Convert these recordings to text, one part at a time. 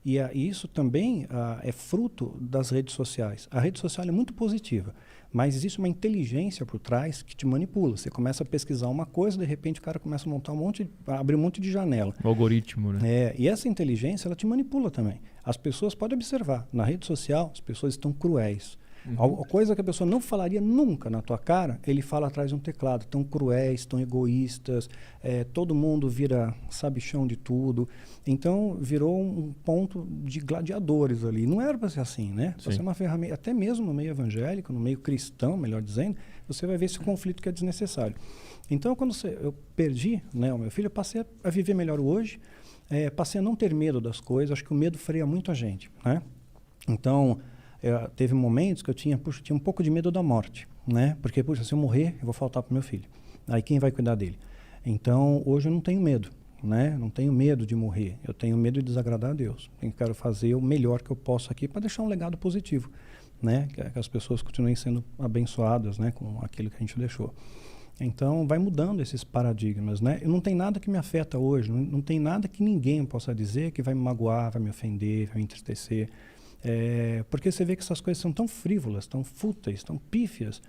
E isso também é fruto das redes sociais. A rede social é muito positiva, mas existe uma inteligência por trás que te manipula. Você começa a pesquisar uma coisa, de repente o cara começa a montar abrir um monte de janela. O algoritmo, né? E essa inteligência, ela te manipula também. As pessoas podem observar, na rede social, as pessoas estão cruéis. A coisa que a pessoa não falaria nunca na tua cara, ele fala atrás de um teclado. Tão cruéis, tão egoístas, todo mundo vira sabichão de tudo. Então, virou um ponto de gladiadores ali. Não era para ser assim, né? Para ser uma ferramenta, até mesmo no meio evangélico, no meio cristão, melhor dizendo, você vai ver esse conflito que é desnecessário. Então, quando eu perdi, né, o meu filho, eu passei a viver melhor hoje, passei a não ter medo das coisas. Acho que o medo freia muito a gente, né? Então, teve momentos que eu tinha um pouco de medo da morte, né? Porque, se eu morrer, eu vou faltar para o meu filho. Aí quem vai cuidar dele? Então, hoje eu não tenho medo, né? Não tenho medo de morrer. Eu tenho medo de desagradar a Deus. Eu quero fazer o melhor que eu posso aqui para deixar um legado positivo, né? Que as pessoas continuem sendo abençoadas, né? Com aquilo que a gente deixou. Então, vai mudando esses paradigmas, né? E não tem nada que me afeta hoje. Não tem nada que ninguém possa dizer que vai me magoar, vai me ofender, vai me entristecer. Porque você vê que essas coisas são tão frívolas, tão fúteis, tão pífias.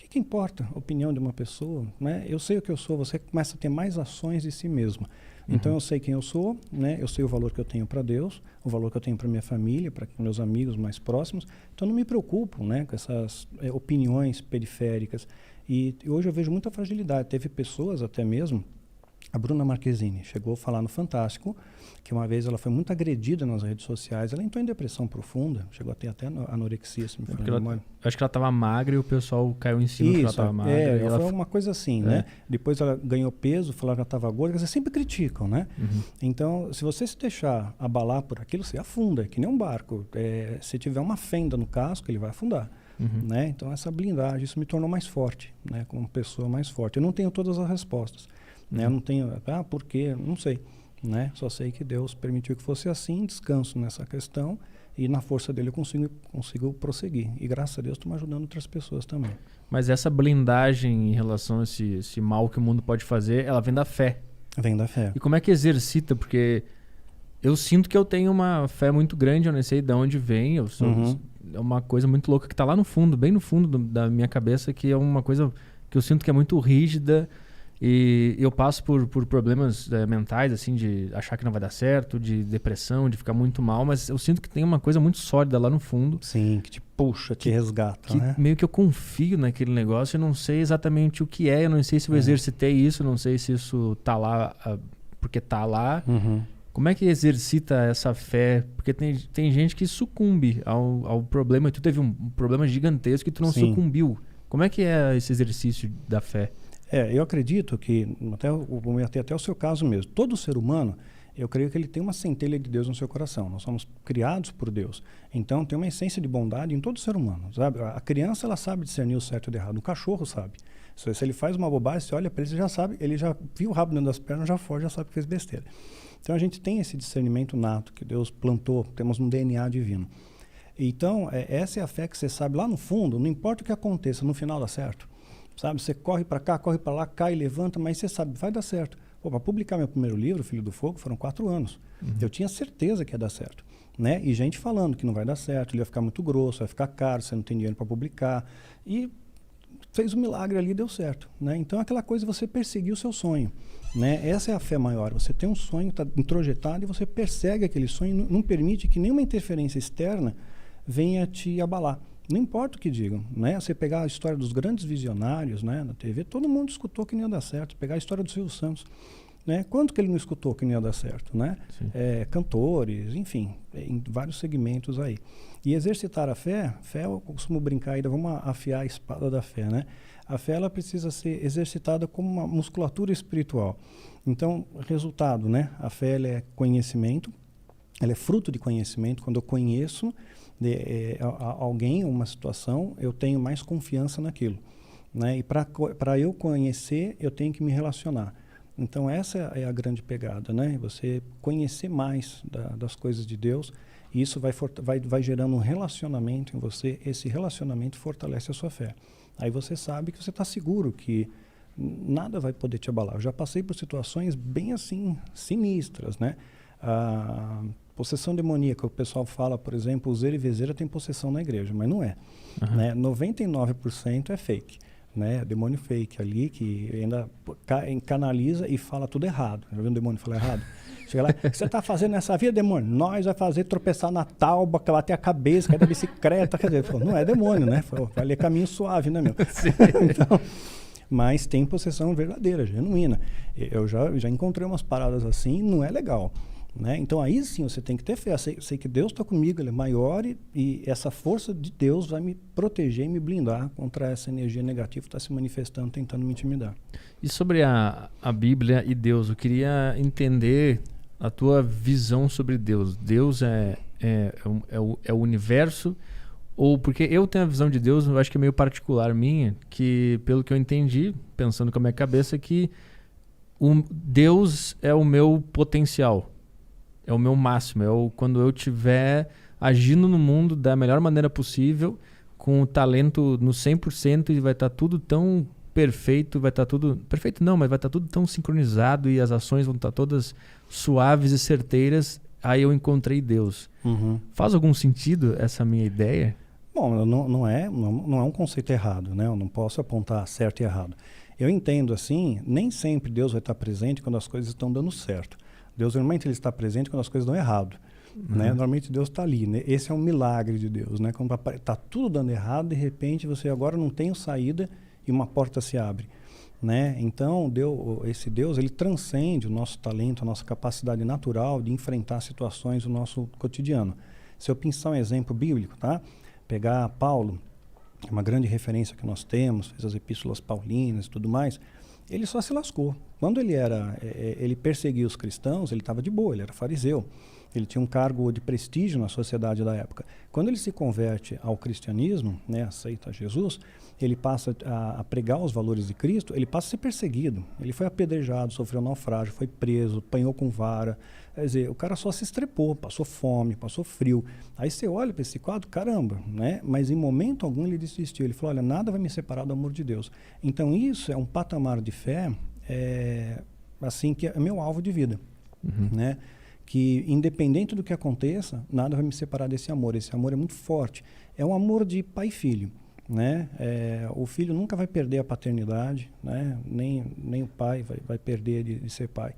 O que importa a opinião de uma pessoa, né? Eu sei o que eu sou, você começa a ter mais ações de si mesmo. Então eu sei quem eu sou, né? Eu sei o valor que eu tenho para Deus, o valor que eu tenho para minha família, para meus amigos mais próximos. Então eu não me preocupo, né, com essas opiniões periféricas. E hoje eu vejo muita fragilidade. Teve pessoas até mesmo, a Bruna Marquezine chegou a falar no Fantástico que uma vez ela foi muito agredida nas redes sociais. Ela entrou em depressão profunda, chegou a ter até anorexia, se me for memória. Acho que ela estava magra e o pessoal caiu em cima que ela estava magra. Foi uma coisa assim, né? Depois ela ganhou peso, falou que ela estava gorda. Quer dizer, sempre criticam, né? Então, se você se deixar abalar por aquilo, você afunda, é que nem um barco. Se tiver uma fenda no casco, ele vai afundar. Né? Então, essa blindagem, isso me tornou mais forte, né? Como pessoa mais forte. Eu não tenho todas as respostas. Né? Eu não tenho, por quê? Não sei. Né? Só sei que Deus permitiu que fosse assim, descanso nessa questão e na força dele eu consigo prosseguir. E graças a Deus estou me ajudando outras pessoas também. Mas essa blindagem em relação a esse mal que o mundo pode fazer, ela vem da fé. Vem da fé. E como é que exercita? Porque eu sinto que eu tenho uma fé muito grande, eu não sei de onde vem. É uma coisa muito louca que está lá no fundo, bem no fundo da minha cabeça, que é uma coisa que eu sinto que é muito rígida. E eu passo por problemas mentais, assim, de achar que não vai dar certo, de depressão, de ficar muito mal, mas eu sinto que tem uma coisa muito sólida lá no fundo. Sim, que te puxa, te resgata, né? Meio que eu confio naquele negócio, eu não sei exatamente o que eu não sei se eu exercitei isso, não sei se isso tá lá porque tá lá. Como é que exercita essa fé? Porque tem gente que sucumbe ao problema, e tu teve um problema gigantesco e tu não sucumbiu. Como é que é esse exercício da fé? Eu acredito que, até o seu caso mesmo, todo ser humano, eu creio que ele tem uma centelha de Deus no seu coração. Nós somos criados por Deus. Então, tem uma essência de bondade em todo ser humano, sabe? A criança, ela sabe discernir o certo e o errado. O cachorro sabe. Se ele faz uma bobagem, você olha para ele, você já sabe, ele já viu o rabo dentro das pernas, já foge, já sabe que fez besteira. Então, a gente tem esse discernimento nato que Deus plantou, temos um DNA divino. Então, essa é a fé que você sabe lá no fundo, não importa o que aconteça, no final dá certo. Sabe, você corre para cá, corre para lá, cai, levanta, mas você sabe, vai dar certo. Para publicar meu primeiro livro, Filho do Fogo, foram 4 anos. Eu tinha certeza que ia dar certo. Né? E gente falando que não vai dar certo, ele vai ficar muito grosso, vai ficar caro, você não tem dinheiro para publicar. E fez um milagre ali e deu certo. Né? Então, aquela coisa de você perseguir o seu sonho. Né? Essa é a fé maior. Você tem um sonho, está introjetado, e você persegue aquele sonho, não permite que nenhuma interferência externa venha te abalar. Não importa o que digam, né? Você pegar a história dos grandes visionários, né, na TV, todo mundo escutou que não ia dar certo. Pegar a história do Silvio Santos, né? Quanto que ele não escutou que não ia dar certo, né? Cantores, enfim, em vários segmentos aí. E exercitar a fé, eu costumo brincar ainda, vamos afiar a espada da fé, né? A fé, ela precisa ser exercitada como uma musculatura espiritual. Então, resultado, né? A fé, ela é conhecimento, ela é fruto de conhecimento. Quando eu conheço alguém, uma situação, eu tenho mais confiança naquilo. Né? E para eu conhecer, eu tenho que me relacionar. Então, essa é a grande pegada, né? Você conhecer mais das coisas de Deus, e isso vai gerando um relacionamento em você. Esse relacionamento fortalece a sua fé. Aí você sabe que você está seguro que nada vai poder te abalar. Eu já passei por situações bem assim, sinistras, né? Possessão demoníaca, o pessoal fala, por exemplo, uzeira e vezeira tem possessão na igreja, mas não é. Né? 99% é fake. Né? Demônio fake ali, que ainda canaliza e fala tudo errado. Já viu um demônio falar errado? Chega lá, o que você está fazendo nessa vida, demônio? Nós vai fazer tropeçar na tauba, bater a cabeça, cair da bicicleta. Quer dizer, não é demônio, né? Vai ler caminho suave, né, meu? Então, mas tem possessão verdadeira, genuína. Eu já encontrei umas paradas assim, não é legal. Né? Então aí sim você tem que ter fé. Eu sei que Deus está comigo, Ele é maior e essa força de Deus vai me proteger e me blindar contra essa energia negativa que está se manifestando, tentando me intimidar. E sobre a Bíblia e Deus, eu queria entender a tua visão sobre Deus. Deus é o universo? Ou porque eu tenho a visão de Deus, eu acho que é meio particular minha, que pelo que eu entendi, pensando com a minha cabeça, que Deus é o meu potencial. É o meu máximo, quando eu estiver agindo no mundo da melhor maneira possível, com o talento no 100% e vai estar tudo tão perfeito, vai estar tudo... Perfeito não, mas vai estar tudo tão sincronizado e as ações vão estar todas suaves e certeiras, aí eu encontrei Deus. Faz algum sentido essa minha ideia? Bom, não é um conceito errado, né? Eu não posso apontar certo e errado. Eu entendo assim, nem sempre Deus vai estar presente quando as coisas estão dando certo. Deus normalmente ele está presente quando as coisas dão errado. Né? Normalmente Deus está ali. Né? Esse é um milagre de Deus. Né? Quando está tudo dando errado, de repente você agora não tem saída e uma porta se abre. Né? Então esse Deus ele transcende o nosso talento, a nossa capacidade natural de enfrentar situações do nosso cotidiano. Se eu pensar um exemplo bíblico, tá? Pegar Paulo, uma grande referência que nós temos, fez as epístolas paulinas e tudo mais, ele só se lascou. Quando ele perseguia os cristãos, ele estava de boa, ele era fariseu. Ele tinha um cargo de prestígio na sociedade da época. Quando ele se converte ao cristianismo, né, aceita Jesus, ele passa a pregar os valores de Cristo, ele passa a ser perseguido. Ele foi apedrejado, sofreu naufrágio, foi preso, apanhou com vara. Quer dizer, o cara só se estrepou, passou fome, passou frio. Aí você olha para esse quadro, caramba, né? Mas em momento algum ele desistiu. Ele falou, olha, nada vai me separar do amor de Deus. Então isso é um patamar de fé, assim, que é meu alvo de vida, né? Que independente do que aconteça, nada vai me separar desse amor. Esse amor é muito forte. É um amor de pai e filho, né? O filho nunca vai perder a paternidade, né? Nem o pai vai perder de ser pai.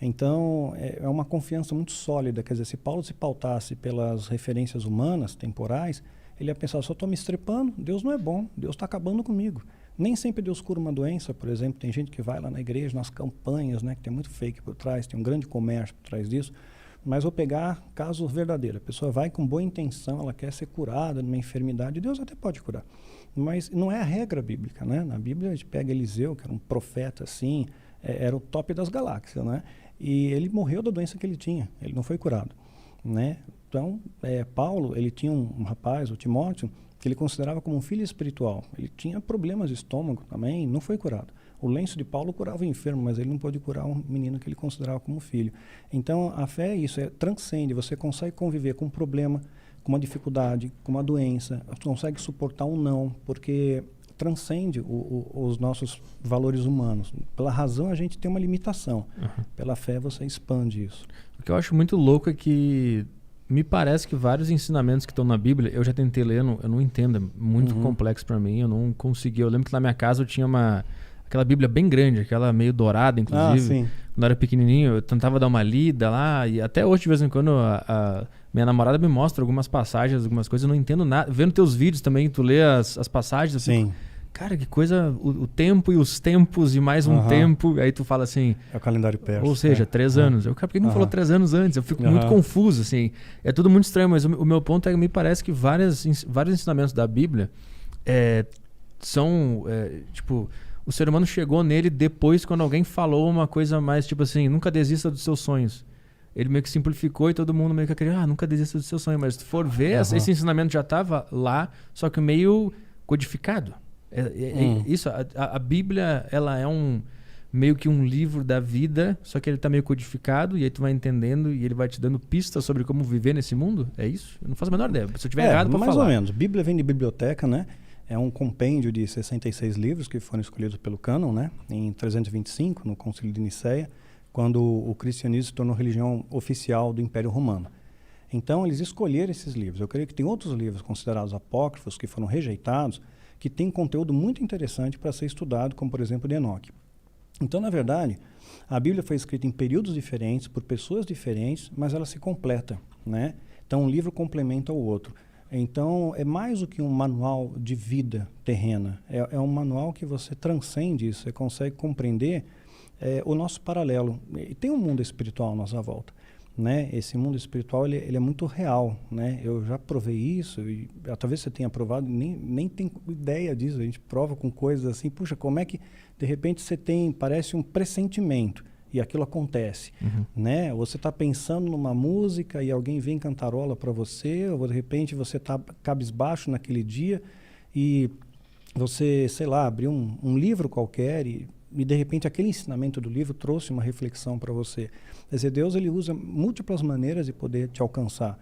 Então, é uma confiança muito sólida. Quer dizer, se Paulo se pautasse pelas referências humanas, temporais, ele ia pensar, só estou me estrepando, Deus não é bom, Deus está acabando comigo. Nem sempre Deus cura uma doença, por exemplo. Tem gente que vai lá na igreja, nas campanhas, né, que tem muito fake por trás, tem um grande comércio por trás disso. Mas vou pegar caso verdadeiro. A pessoa vai com boa intenção, ela quer ser curada de uma enfermidade, Deus até pode curar. Mas não é a regra bíblica, né? Na Bíblia a gente pega Eliseu, que era um profeta assim, era o top das galáxias, né? E ele morreu da doença que ele tinha, ele não foi curado, né? Então, Paulo, ele tinha um rapaz, o Timóteo, que ele considerava como um filho espiritual. Ele tinha problemas de estômago também, não foi curado. O lenço de Paulo curava o enfermo, mas ele não pôde curar um menino que ele considerava como filho. Então, a fé é isso, transcende, você consegue conviver com um problema, com uma dificuldade, com uma doença, consegue suportar um não, porque transcende os nossos valores humanos. Pela razão, a gente tem uma limitação. Pela fé, você expande isso. O que eu acho muito louco é que me parece que vários ensinamentos que estão na Bíblia, eu já tentei ler, eu não entendo, é muito complexo para mim, eu não consegui. Eu lembro que na minha casa eu tinha aquela Bíblia bem grande, aquela meio dourada, inclusive. Quando eu era pequenininho, eu tentava dar uma lida lá, e até hoje, de vez em quando, a minha namorada me mostra algumas passagens, algumas coisas, eu não entendo nada. Vendo teus vídeos também, tu lê as passagens, assim, cara, que coisa, o tempo e os tempos e mais um tempo, aí tu fala assim... É o calendário persa. Ou seja, 3 anos. Eu, cara, por que não falou 3 anos antes? Eu fico muito confuso, assim. É tudo muito estranho, mas o meu ponto é que me parece que vários ensinamentos da Bíblia são, tipo... O ser humano chegou nele depois quando alguém falou uma coisa mais, tipo assim, nunca desista dos seus sonhos. Ele meio que simplificou e todo mundo meio que acredita, nunca desista do seu sonho. Mas se tu for ver, esse ensinamento já estava lá, só que meio codificado. Isso, a Bíblia, ela é meio que um livro da vida, só que ele está meio codificado e aí tu vai entendendo e ele vai te dando pistas sobre como viver nesse mundo. É isso? Eu não faço a menor ideia. Se eu tiver errado, pode falar. Mais ou menos. Bíblia vem de biblioteca, né? É um compêndio de 66 livros que foram escolhidos pelo cânon, né? Em 325, no Concílio de Nicéia, quando o cristianismo se tornou religião oficial do Império Romano. Então, eles escolheram esses livros. Eu creio que tem outros livros considerados apócrifos, que foram rejeitados, que têm conteúdo muito interessante para ser estudado, como, por exemplo, de Enoque. Então, na verdade, a Bíblia foi escrita em períodos diferentes, por pessoas diferentes, mas ela se completa, né? Então, um livro complementa o outro. Então, é mais do que um manual de vida terrena. É um manual que você transcende isso, você consegue compreender o nosso paralelo. E tem um mundo espiritual à nossa volta, né? Esse mundo espiritual, ele é muito real, né? Eu já provei isso, e talvez você tenha provado, nem tem ideia disso. A gente prova com coisas assim, puxa, como é que, de repente, você tem, parece um pressentimento, e aquilo acontece, né? Você está pensando numa música e alguém vem cantarola para você, ou de repente você está cabisbaixo naquele dia e você, sei lá, abriu um livro qualquer e de repente aquele ensinamento do livro trouxe uma reflexão para você. Quer dizer, Deus, ele usa múltiplas maneiras de poder te alcançar.